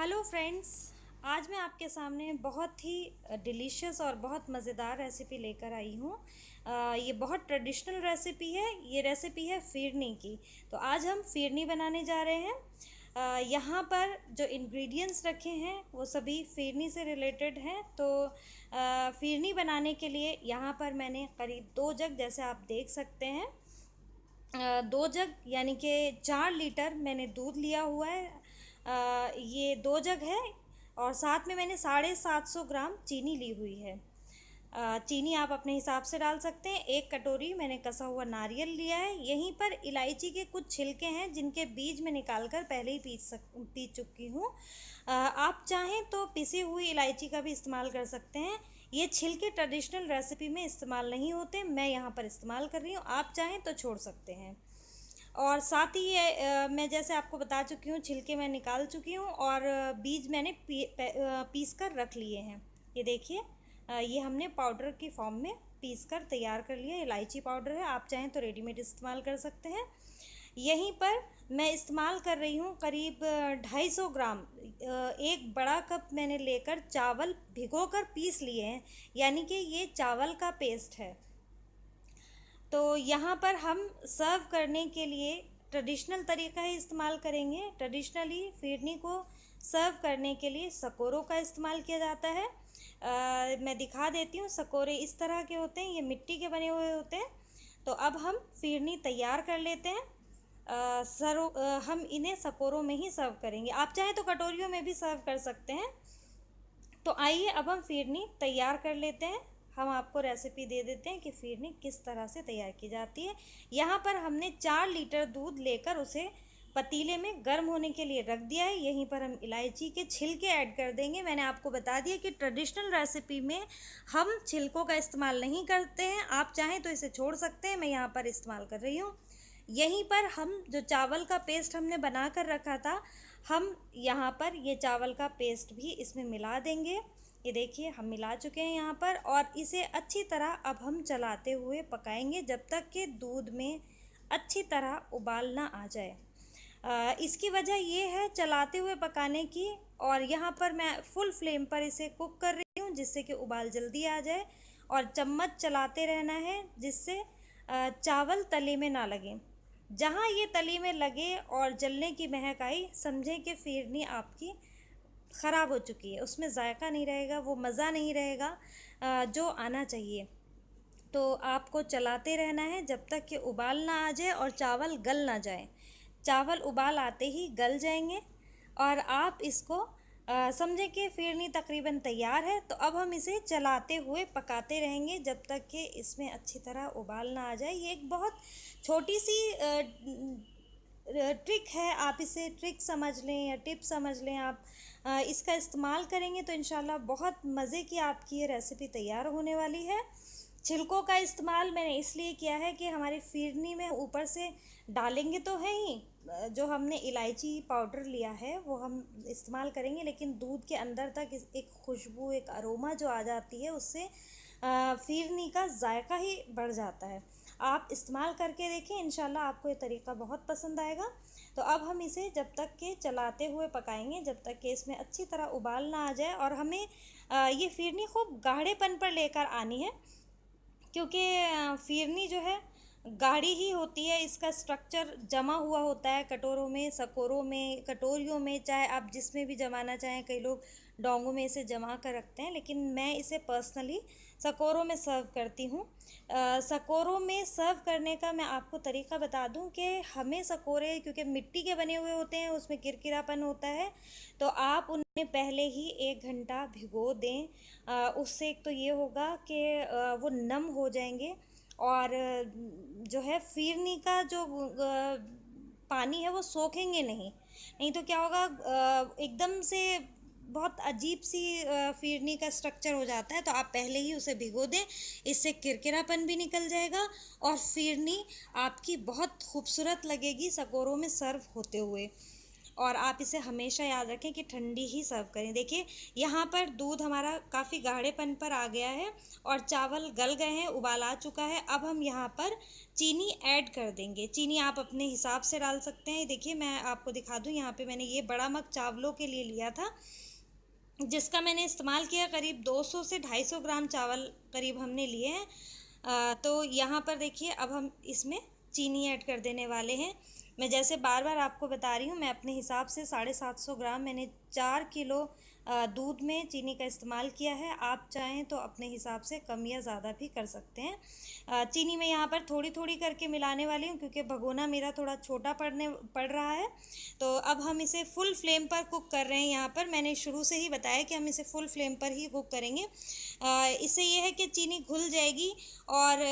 Hello friends. आज मैं आपके सामने बहुत ही डिलीशियस और बहुत मज़ेदार रेसिपी लेकर आई हूँ। ये बहुत ट्रेडिशनल रेसिपी है। ये रेसिपी है फिरनी की। तो आज हम फिरनी बनाने जा रहे हैं। यहाँ पर जो इंग्रेडिएंट्स रखे हैं वो सभी फिरनी से रिलेटेड हैं। तो फिरनी बनाने के लिए यहाँ पर मैंने करीब 2 जग, जैसे आप देख सकते हैं, 2 जग यानी कि 4 लीटर मैंने दूध लिया हुआ है। ये 2 जग है और साथ में मैंने 750 ग्राम चीनी ली हुई है। चीनी आप अपने हिसाब से डाल सकते हैं। 1 कटोरी मैंने कसा हुआ नारियल लिया है। यहीं पर इलायची के कुछ छिलके हैं जिनके बीज मैं निकाल कर पहले ही पीस चुकी हूँ। आप चाहें तो पिसी हुई इलायची का भी इस्तेमाल कर सकते हैं। ये छिलके ट्रेडिशनल रेसिपी में इस्तेमाल नहीं होते, मैं यहाँ पर इस्तेमाल कर रही हूँ। आप चाहें तो छोड़ सकते हैं। और साथ ही ये मैं जैसे आपको बता चुकी हूँ, छिलके मैं निकाल चुकी हूँ और बीज मैंने पीस कर रख लिए हैं। ये देखिए, ये हमने पाउडर की फॉर्म में पीस कर तैयार कर लिया। इलायची पाउडर है, आप चाहें तो रेडीमेड इस्तेमाल कर सकते हैं। यहीं पर मैं इस्तेमाल कर रही हूँ करीब 250 ग्राम। एक बड़ा कप मैंने लेकर चावल भिगोकर पीस लिए हैं, यानी कि ये चावल का पेस्ट है। तो यहाँ पर हम सर्व करने के लिए ट्रेडिशनल तरीका ही इस्तेमाल करेंगे। ट्रेडिशनली फिरनी को सर्व करने के लिए सकोरों का इस्तेमाल किया जाता है। मैं दिखा देती हूँ। सकोरे इस तरह के होते हैं, ये मिट्टी के बने हुए होते हैं। तो अब हम फिरनी तैयार कर लेते हैं। हम इन्हें सकोरों में ही सर्व करेंगे। आप चाहें तो कटोरियों में भी सर्व कर सकते हैं। तो आइए अब हम फिरनी तैयार कर लेते हैं। हम आपको रेसिपी दे देते हैं कि फिरनी किस तरह से तैयार की जाती है। यहाँ पर हमने 4 लीटर दूध लेकर उसे पतीले में गर्म होने के लिए रख दिया है। यहीं पर हम इलायची के छिलके ऐड कर देंगे। मैंने आपको बता दिया कि ट्रेडिशनल रेसिपी में हम छिलकों का इस्तेमाल नहीं करते हैं। आप चाहें तो इसे छोड़ सकते हैं, मैं यहाँ पर इस्तेमाल कर रही हूँ। यहीं पर हम जो चावल का पेस्ट हमने बना कर रखा था, हम यहाँ पर ये चावल का पेस्ट भी इसमें मिला देंगे। ये देखिए, हम मिला चुके हैं यहाँ पर, और इसे अच्छी तरह अब हम चलाते हुए पकाएंगे जब तक कि दूध में अच्छी तरह उबाल ना आ जाए। इसकी वजह ये है चलाते हुए पकाने की, और यहाँ पर मैं फुल फ्लेम पर इसे कुक कर रही हूँ जिससे कि उबाल जल्दी आ जाए। और चम्मच चलाते रहना है जिससे चावल तले में ना लगे। जहाँ ये तली में लगे और जलने की महक आई, समझें कि फिरनी आपकी ख़राब हो चुकी है। उसमें जायका नहीं रहेगा, वो मज़ा नहीं रहेगा जो आना चाहिए। तो आपको चलाते रहना है जब तक कि उबाल ना आ जाए और चावल गल ना जाए। चावल उबाल आते ही गल जाएंगे और आप इसको समझें कि फिरनी तकरीबन तैयार है। तो अब हम इसे चलाते हुए पकाते रहेंगे जब तक कि इसमें अच्छी तरह उबाल ना आ जाए। ये एक बहुत छोटी सी ट्रिक है, आप इसे ट्रिक समझ लें या टिप समझ लें। आप इसका इस्तेमाल करेंगे तो इंशाल्लाह बहुत मज़े की आपकी ये रेसिपी तैयार होने वाली है। छिलकों का इस्तेमाल मैंने इसलिए किया है कि हमारी फिरनी में ऊपर से डालेंगे तो है ही, जो हमने इलायची पाउडर लिया है वो हम इस्तेमाल करेंगे, लेकिन दूध के अंदर तक एक खुशबू, एक अरोमा जो आ जाती है, उससे फिरनी का जायका ही बढ़ जाता है। आप इस्तेमाल करके देखें, इंशाल्लाह आपको ये तरीका बहुत पसंद आएगा। तो अब हम इसे जब तक के चलाते हुए पकाएंगे जब तक कि इसमें अच्छी तरह उबाल ना आ जाए। और हमें ये फिरनी खूब गाढ़ेपन पर लेकर आनी है, क्योंकि फिरनी जो है गाढ़ी ही होती है। इसका स्ट्रक्चर जमा हुआ होता है कटोरों में, सकोरों में, कटोरियों में, चाहे आप जिसमें भी जमाना चाहें। कई लोग डोंगों में इसे जमा कर रखते हैं, लेकिन मैं इसे पर्सनली सकोरों में सर्व करती हूँ। सकोरों में सर्व करने का मैं आपको तरीका बता दूं कि हमें सकोरे, क्योंकि मिट्टी के बने हुए होते हैं, उसमें किरकिरापन होता है, तो आप उन्हें पहले ही 1 घंटा भिगो दें। उससे एक तो ये होगा कि वो नम हो जाएंगे, और जो है फिरनी का जो पानी है वो सोखेंगे नहीं। नहीं तो क्या होगा, एकदम से बहुत अजीब सी फिरनी का स्ट्रक्चर हो जाता है। तो आप पहले ही उसे भिगो दें, इससे किरकिरापन भी निकल जाएगा और फिरनी आपकी बहुत खूबसूरत लगेगी सकोरों में सर्व होते हुए। और आप इसे हमेशा याद रखें कि ठंडी ही सर्व करें। देखिए यहाँ पर दूध हमारा काफ़ी गाढ़ेपन पर आ गया है और चावल गल गए हैं, उबाल आ चुका है। अब हम यहाँ पर चीनी ऐड कर देंगे। चीनी आप अपने हिसाब से डाल सकते हैं। देखिए मैं आपको दिखा दूँ, यहाँ पे मैंने ये बड़ा मग चावलों के लिए लिया था, जिसका मैंने इस्तेमाल किया। करीब 200 से 250 ग्राम चावल करीब हमने लिए हैं। तो यहाँ पर देखिए अब हम इसमें चीनी ऐड कर देने वाले हैं। मैं जैसे बार बार आपको बता रही हूँ, मैं अपने हिसाब से 750 ग्राम मैंने 4 किलो दूध में चीनी का इस्तेमाल किया है। आप चाहें तो अपने हिसाब से कम या ज़्यादा भी कर सकते हैं। चीनी मैं यहाँ पर थोड़ी थोड़ी करके मिलाने वाली हूँ, क्योंकि भगोना मेरा थोड़ा छोटा पड़ रहा है। तो अब हम इसे फुल फ्लेम पर कुक कर रहे हैं। यहाँ पर मैंने शुरू से ही बताया कि हम इसे फुल फ्लेम पर ही कुक करेंगे। इससे ये है कि चीनी घुल जाएगी और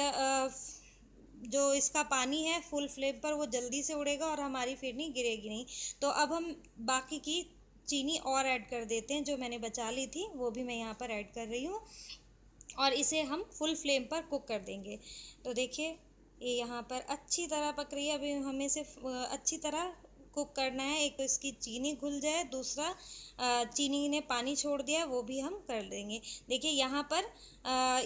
जो इसका पानी है फुल फ्लेम पर वो जल्दी से उड़ेगा और हमारी फिरनी गिरेगी नहीं। तो अब हम बाकी की चीनी और ऐड कर देते हैं, जो मैंने बचा ली थी वो भी मैं यहाँ पर ऐड कर रही हूँ और इसे हम फुल फ्लेम पर कुक कर देंगे। तो देखिए ये यहाँ पर अच्छी तरह पक रही है। अभी हमें सिर्फ अच्छी तरह कुक करना है। एक तो इसकी चीनी घुल जाए, दूसरा चीनी ने पानी छोड़ दिया, वो भी हम कर देंगे। देखिए यहाँ पर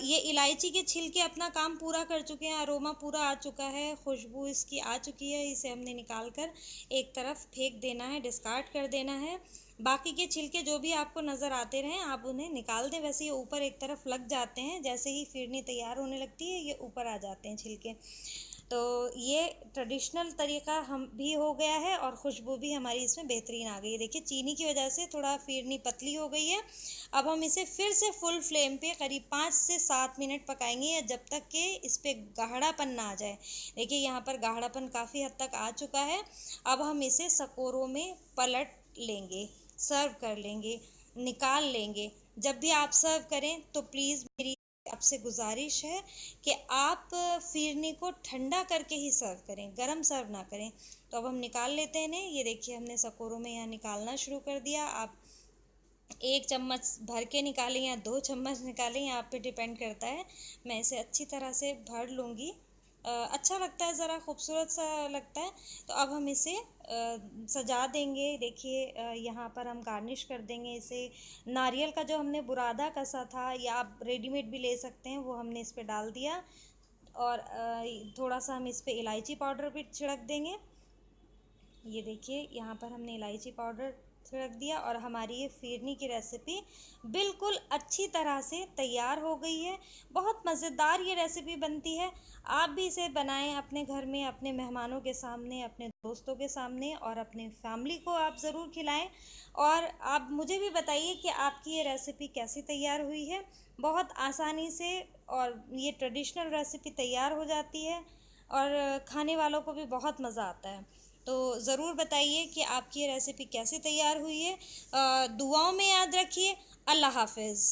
ये इलायची के छिलके अपना काम पूरा कर चुके हैं, अरोमा पूरा आ चुका है, खुशबू इसकी आ चुकी है। इसे हमने निकाल कर एक तरफ फेंक देना है, डिस्कार्ड कर देना है। बाकी के छिलके जो भी आपको नज़र आते रहें आप उन्हें निकाल दें। वैसे ये ऊपर एक तरफ लग जाते हैं, जैसे ही फिरनी तैयार होने लगती है ये ऊपर आ जाते हैं छिलके। तो ये ट्रेडिशनल तरीका हम भी हो गया है और खुशबू भी हमारी इसमें बेहतरीन आ गई है। देखिए चीनी की वजह से थोड़ा फिरनी पतली हो गई है। अब हम इसे फिर से फुल फ्लेम पे करीब 5 से 7 मिनट पकाएंगे, या जब तक कि इस पर गाढ़ापन ना आ जाए। देखिए यहाँ पर गाढ़ापन काफ़ी हद तक आ चुका है। अब हम इसे सकोरों में पलट लेंगे, सर्व कर लेंगे, निकाल लेंगे। जब भी आप सर्व करें तो प्लीज़ मेरी आपसे गुजारिश है कि आप फिरनी को ठंडा करके ही सर्व करें, गरम सर्व ना करें। तो अब हम निकाल लेते हैं इन्हें। ये देखिए हमने सकोरों में यहाँ निकालना शुरू कर दिया। आप 1 चम्मच भर के निकालें या 2 चम्मच निकालें, ये आप पे डिपेंड करता है। मैं इसे अच्छी तरह से भर लूँगी। अच्छा लगता है, ज़रा खूबसूरत सा लगता है। तो अब हम इसे सजा देंगे। देखिए यहाँ पर हम गार्निश कर देंगे इसे। नारियल का जो हमने बुरादा कसा था, या आप रेडीमेड भी ले सकते हैं, वो हमने इस पर डाल दिया। और थोड़ा सा हम इस पर इलायची पाउडर भी छिड़क देंगे। ये देखिए यहाँ पर हमने इलायची पाउडर छिड़क दिया और हमारी ये फिरनी की रेसिपी बिल्कुल अच्छी तरह से तैयार हो गई है। बहुत मज़ेदार ये रेसिपी बनती है। आप भी इसे बनाएं अपने घर में, अपने मेहमानों के सामने, अपने दोस्तों के सामने, और अपने फैमिली को आप ज़रूर खिलाएं। और आप मुझे भी बताइए कि आपकी ये रेसिपी कैसी तैयार हुई है। बहुत आसानी से और ये ट्रेडिशनल रेसिपी तैयार हो जाती है और खाने वालों को भी बहुत मज़ा आता है। तो ज़रूर बताइए कि आपकी ये रेसिपी कैसे तैयार हुई है। दुआओं में याद रखिए। अल्लाह हाफ़िज़।